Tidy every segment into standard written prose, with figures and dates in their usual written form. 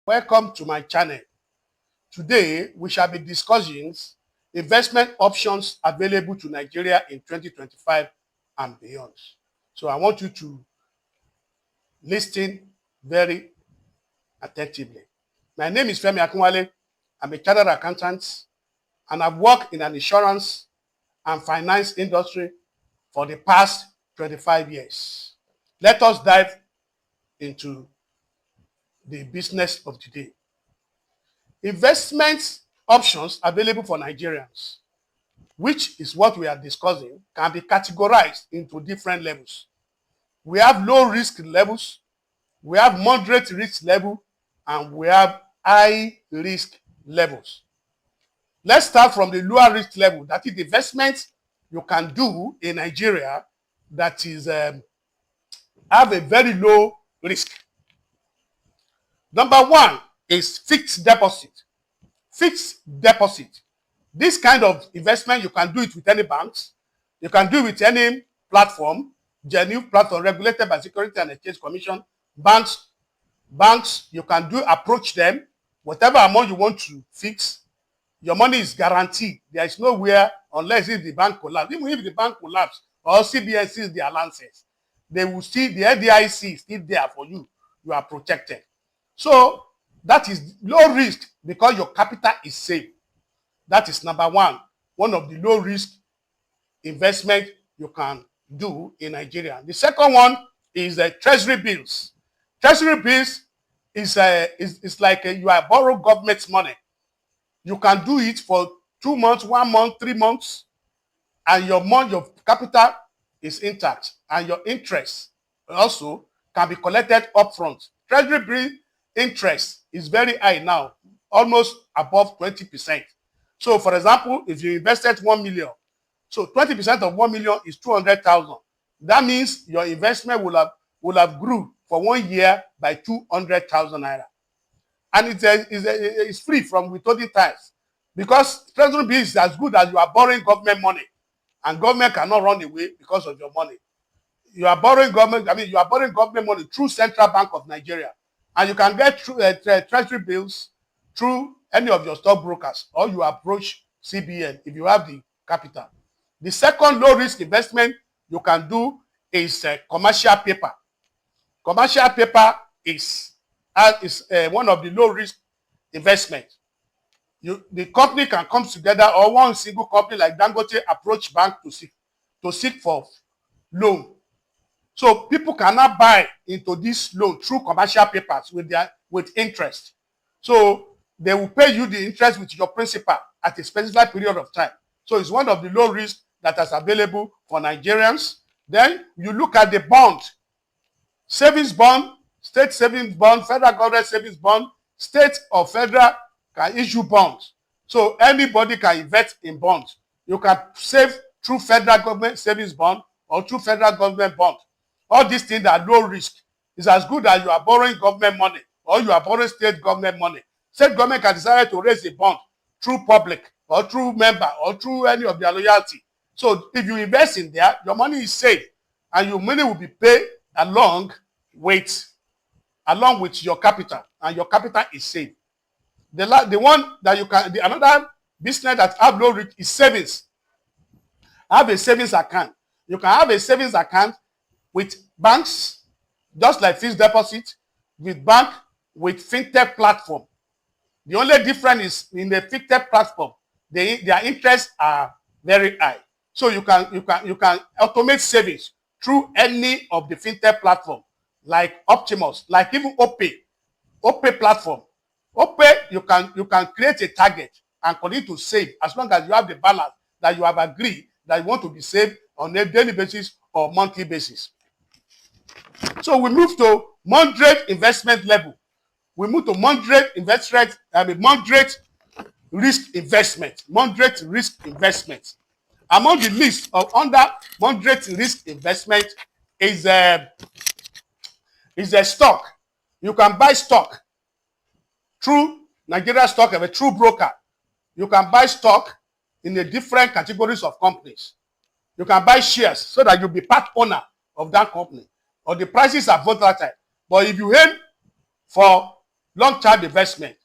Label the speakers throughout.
Speaker 1: Welcome to my channel. Today, we shall be discussing investment options available to Nigeria in 2025 and beyond. So I want you to listen very attentively. My name is Femi Akinwale. I'm a chartered accountant and I've worked in an insurance and finance industry for the past 25 years. Let us dive into the business of today. Investment options available for Nigerians, which is what we are discussing, can be categorized into different levels. We have low risk levels, we have moderate risk level, and we have high risk levels. Let's start from the lower risk level, that is the investment you can do in Nigeria that is have a very low risk. Number one is fixed deposit. Fixed deposit. This kind of investment, you can do it with any banks. You can do it with any platform, genuine platform regulated by Security and Exchange Commission. Banks, you can approach them. Whatever amount you want to fix, your money is guaranteed. There is nowhere, unless if the bank collapses. Even if the bank collapses or CBN sees the allowances, they will see the NDIC is still there for you. You are protected. So that is low risk because your capital is safe. That is number one of the low risk investment you can do in Nigeria. The second one is treasury bills. Treasury bills is like you are borrowing government money. You can do it for 2 months, 1 month, 3 months, and your capital is intact, and your interest also can be collected upfront. Treasury bill interest is very high now, almost above 20%. So, for example, if you invested 1 million, so 20% of 1 million is 200,000. That means your investment will have grew for 1 year by 200,000 naira, and it's free from withholding tax, because treasury bill is as good as you are borrowing government money, and government cannot run away because of your money. You are borrowing government money through Central Bank of Nigeria, and you can get treasury bills through any of your stockbrokers, or you approach CBN if you have the capital. The second low risk investment you can do is commercial paper. Commercial paper is one of the low risk investments. The company can come together, or one single company like Dangote approach bank to seek for loan. So people cannot buy into this loan through commercial papers with interest. So they will pay you the interest with your principal at a specified period of time. So it's one of the low risk that is available for Nigerians. Then you look at the bond, savings bond, state savings bond, federal government savings bond, state or federal can issue bonds. So anybody can invest in bonds. You can save through federal government savings bond or through federal government bond. All these things are low risk. It's as good as you are borrowing government money or you are borrowing state government money. State government can decide to raise a bond through public or through member or through any of their loyalty. So if you invest in there, your money is safe and your money will be paid along with your capital, and your capital is safe. The one that you can, another business that have low risk is savings. Have a savings account. You can have a savings account with banks, just like fixed deposit, with bank, with fintech platform. The only difference is in the fintech platform, their interests are very high. So you can automate savings through any of the fintech platform, like Optimus, like even OPay platform. OPay, you can create a target and continue to save as long as you have the balance that you have agreed that you want to be saved on a daily basis or monthly basis. So we move to moderate investment level. We move to moderate risk investment. Moderate risk investment. Among the list of under moderate risk investment is a stock. You can buy stock through Nigeria stock of a true broker. You can buy stock in the different categories of companies. You can buy shares so that you'll be part owner of that company. Or the prices are volatile. But if you aim for long-term investment.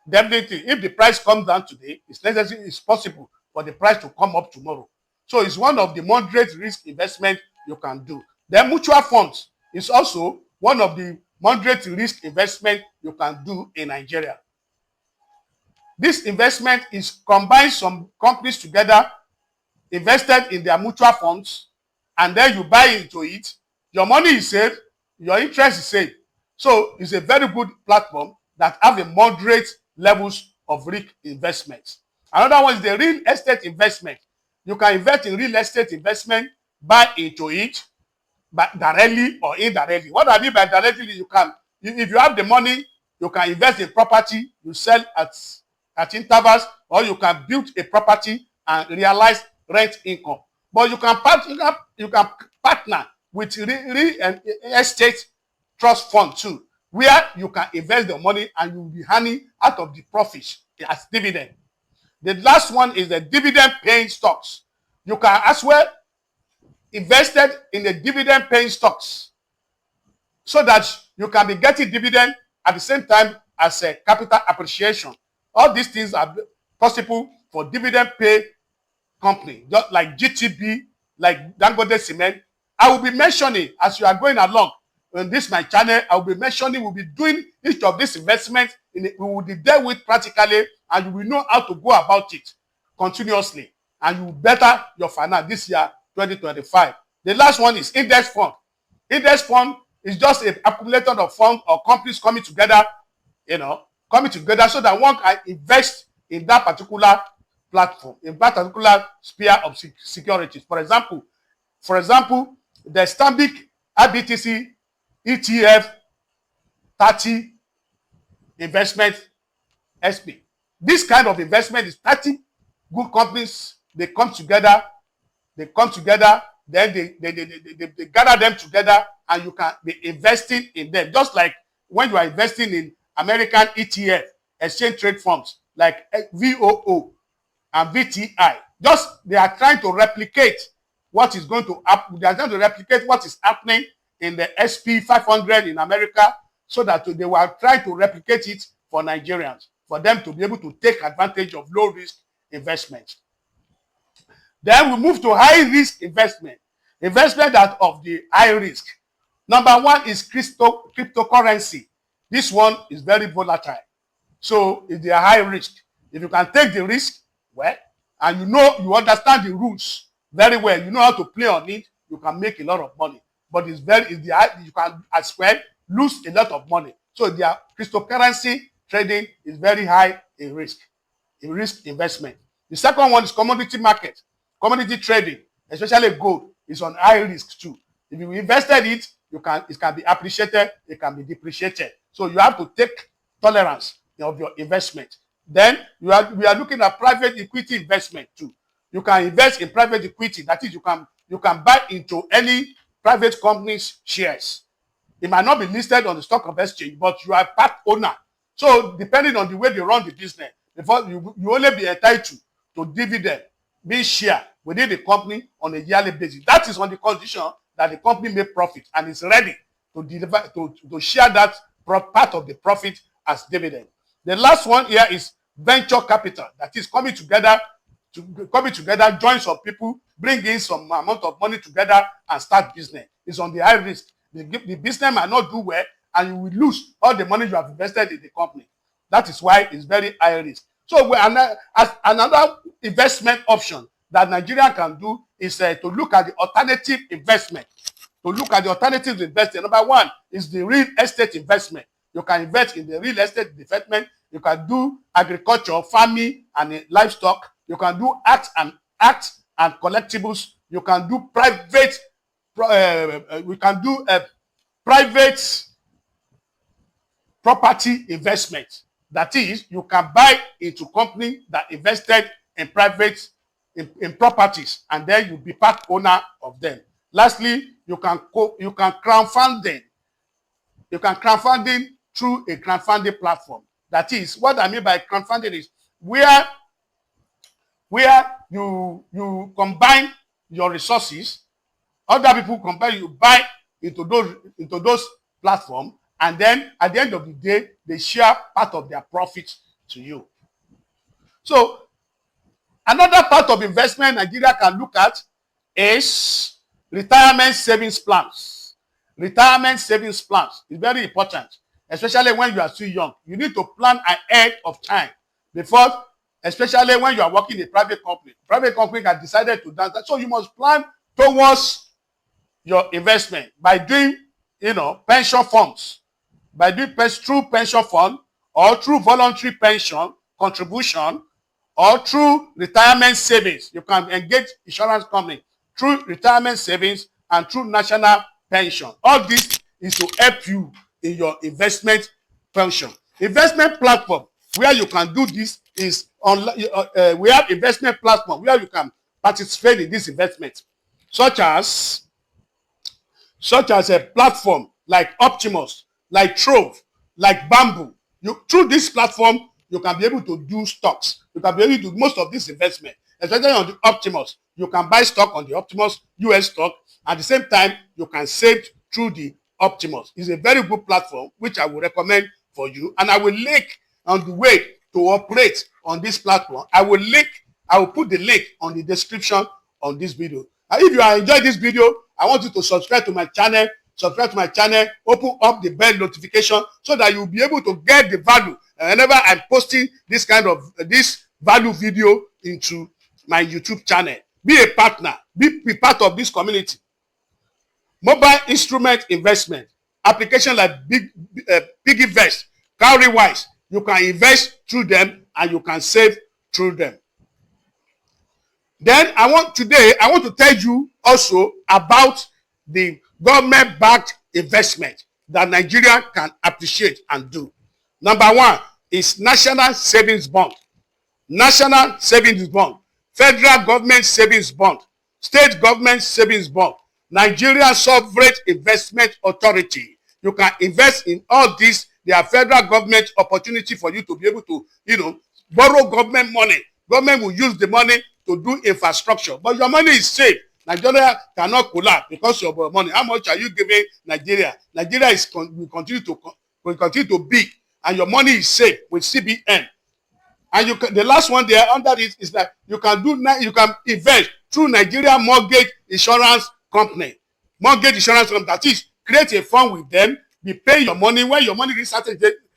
Speaker 1: Definitely, if the price comes down today, it's necessary, it's possible for the price to come up tomorrow. So it's one of the moderate risk investment you can do. Then mutual funds is also one of the moderate risk investment you can do in Nigeria. This investment is combine some companies together, invested in their mutual funds, and then you buy into it. Your money is saved, your interest is saved. So it's a very good platform that have a moderate levels of risk investments. Another one is the real estate investment. You can invest in real estate investment, buy into it, but directly or indirectly. What I mean by directly, you can, if you have the money, you can invest in property, you sell at intervals, or you can build a property and realize rent income. But you can partner with real estate trust fund too, where you can invest the money and you will be earning out of the profits as dividend. The last one is the dividend paying stocks. You can as well invested in the dividend paying stocks so that you can be getting dividend at the same time as a capital appreciation. All these things are possible for dividend pay company, just like GTB, like Dangote Cement. I will be mentioning as you are going along in this my channel. I will be mentioning, we'll be doing each of these investments. We will be there with practically, and you will know how to go about it continuously, and you will better your finance this year 2025. The last one is index fund. Index fund is just an accumulator of funds or companies coming together, coming together so that one can invest in that particular platform, in that particular sphere of securities. For example, the Stanbic IBTC ETF 30 investment SP. This kind of investment is 30 good companies. They come together, then they gather them together, and you can be investing in them. Just like when you are investing in American ETF, exchange trade funds, like VOO and VTI. Just they are trying to replicate what is going to happen. They are trying to replicate what is happening in the SP 500 in America, so that they were trying to replicate it for Nigerians, for them to be able to take advantage of low risk investments. Then we move to high risk investment that of the high risk. Number one is cryptocurrency. This one is very volatile, so it's a high risk. If you can take the risk well, and you understand the rules very well, you know how to play on it, you can make a lot of money. But you can as well lose a lot of money. So the cryptocurrency trading is very high in risk investment. The second one is commodity market. Commodity trading, especially gold, is on high risk too. If you invested it, it can be appreciated, it can be depreciated. So you have to take tolerance of your investment. Then we are looking at private equity investment too. You can invest in private equity. That is, you can buy into any private company's shares. It might not be listed on the stock of exchange, but you are part owner. So depending on the way they run the business, before you only be entitled to dividend being shared within the company on a yearly basis. That is on the condition that the company make profit and is ready to deliver to share that part of the profit as dividend. The last one here is venture capital. That is coming together, join some people, bring in some amount of money together and start business. It's on the high risk. The business might not do well, and you will lose all the money you have invested in the company. That is why it's very high risk. So another investment option that Nigeria can do is to look at the alternative investment. Number one is the real estate investment. You can invest in the real estate investment. You can do agriculture, farming, and livestock. You can do arts and collectibles. You can do private. Private property investment. That is, you can buy into company that invested in in properties, and then you be part owner of them. Lastly, you can crowdfunding. You can crowdfunding through a crowdfunding platform. That is, what I mean by crowdfunding is where you combine your resources, other people combine, you buy into those platforms, And then at the end of the day, they share part of their profits to you. So another part of investment Nigeria can look at is retirement savings plans. Retirement savings plans is very important, especially when you are still young. You need to plan ahead of time before, especially when you are working in a private company. Private company has decided to do that. So you must plan towards your investment by doing, pension funds, by doing through pension fund or through voluntary pension contribution or through retirement savings. You can engage insurance company through retirement savings and through national pension. All this is to help you in your investment pension. Investment platform where you can do this is we have investment platform where you can participate in this investment, such as a platform like Optimus, like Trove, like Bamboo. Through this platform, you can be able to do stocks. You can be able to do most of this investment, especially on the Optimus. You can buy stock on the Optimus, US stock. At the same time, you can save through the Optimus. It's a very good platform, which I will recommend for you. And I will link on the way to operate on this platform. I will put the link on the description on this video. And if you are enjoying this video, I want you to subscribe to my channel. Open up the bell notification so that you'll be able to get the value whenever I'm posting this kind of value video into my YouTube channel. Be a partner. Be part of this community. Mobile instrument investment application like Piggyvest, Cowrywise. You can invest through them and you can save through them. Then I want to tell you also about the government-backed investment that Nigeria can appreciate and do. Number one is National Savings Bond. National Savings Bond. Federal Government Savings Bond. State Government Savings Bond. Nigeria Sovereign Investment Authority. You can invest in all this. There are federal government opportunity for you to be able to, borrow government money. Government will use the money to do infrastructure. But your money is safe. Nigeria cannot collapse because of your money. How much are you giving Nigeria? Nigeria will continue to be, and your money is safe with CBN. And the last one there under it is that you can invest through Nigeria Mortgage Insurance Company. Mortgage Insurance Company, that is, create a fund with them. Be paying your money when your money reaches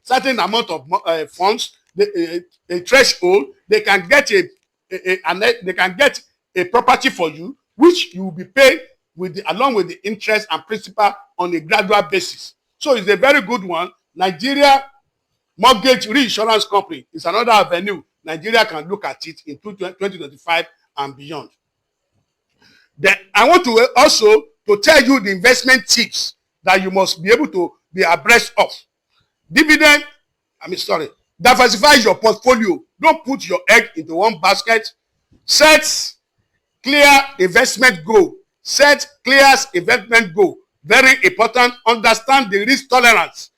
Speaker 1: certain amount of funds, a threshold. They can get a property for you, which you will be paid along with the interest and principal on a gradual basis. So it's a very good one. Nigeria Mortgage Reinsurance Company is another avenue Nigeria can look at it in 2025 and beyond. Then I want to also tell you the investment tips that you must be able to be abreast of. Diversify your portfolio. Don't put your egg into one basket. Set clear investment goal. Very important. Understand the risk tolerance.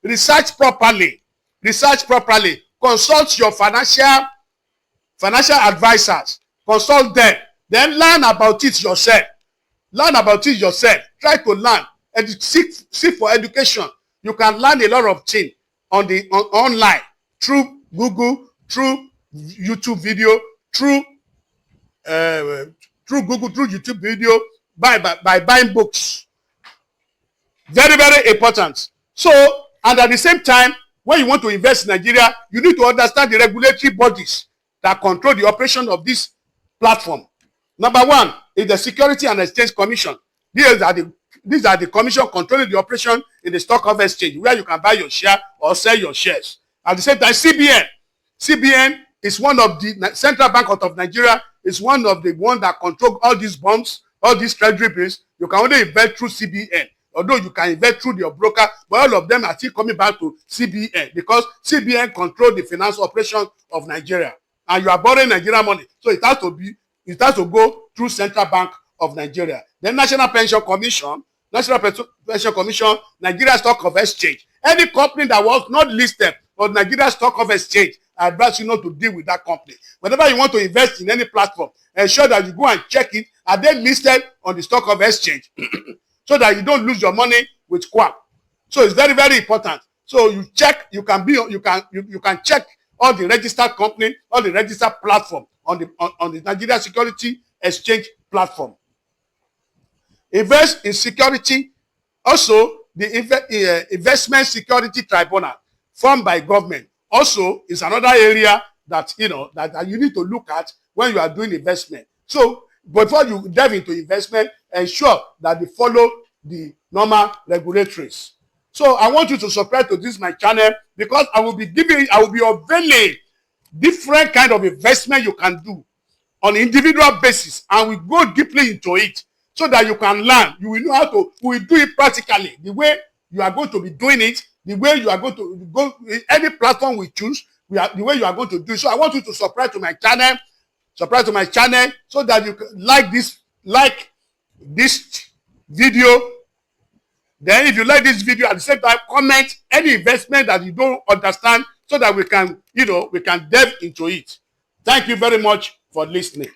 Speaker 1: Research properly. Consult your financial advisors. Consult them. Then learn about it yourself. Try to learn. Seek for education. You can learn a lot of things online through Google, through YouTube video, through YouTube video, by buying books. Very, very important. So, and at the same time, when you want to invest in Nigeria, you need to understand the regulatory bodies that control the operation of this platform. Number one is the Security and Exchange Commission. These are the commission controlling the operation in the stock of exchange, where you can buy your share or sell your shares. At the same time, CBN is one of the Central Bank of Nigeria, is one of the ones that control all these bonds, all these treasury bills. You can only invest through CBN, although you can invest through your broker, but all of them are still coming back to CBN because CBN controls the finance operation of Nigeria. And you are borrowing Nigerian money, so it has to go through Central Bank of Nigeria. Then National Pension Commission, Nigeria Stock of Exchange. Any company that was not listed on Nigeria Stock of Exchange, I advise you not to deal with that company. Whenever you want to invest in any platform, ensure that you go and check it. Are they listed on the Stock of Exchange? So that you don't lose your money with QUAP. So it's very, very important. So you check, you can check all the registered company, all the registered platform on the Nigeria Security Exchange platform. Invest in security. Also, the Investment Security Tribunal formed by government also is another area that that you need to look at when you are doing investment. So before you dive into investment, ensure that you follow the normal regulatories. So I want you to subscribe to this my channel, because I will be unveiling different kind of investment you can do on an individual basis, and we go deeply into it so that you can learn. You will know how to, we will do it practically, the way you are going to be doing it, the way you are going to go, any platform we choose, the way you are going to do it. So I want you to subscribe to my channel, so that you can like this video. Then if you like this video, at the same time, comment any investment that you don't understand, so that we can, we can delve into it. Thank you very much for listening.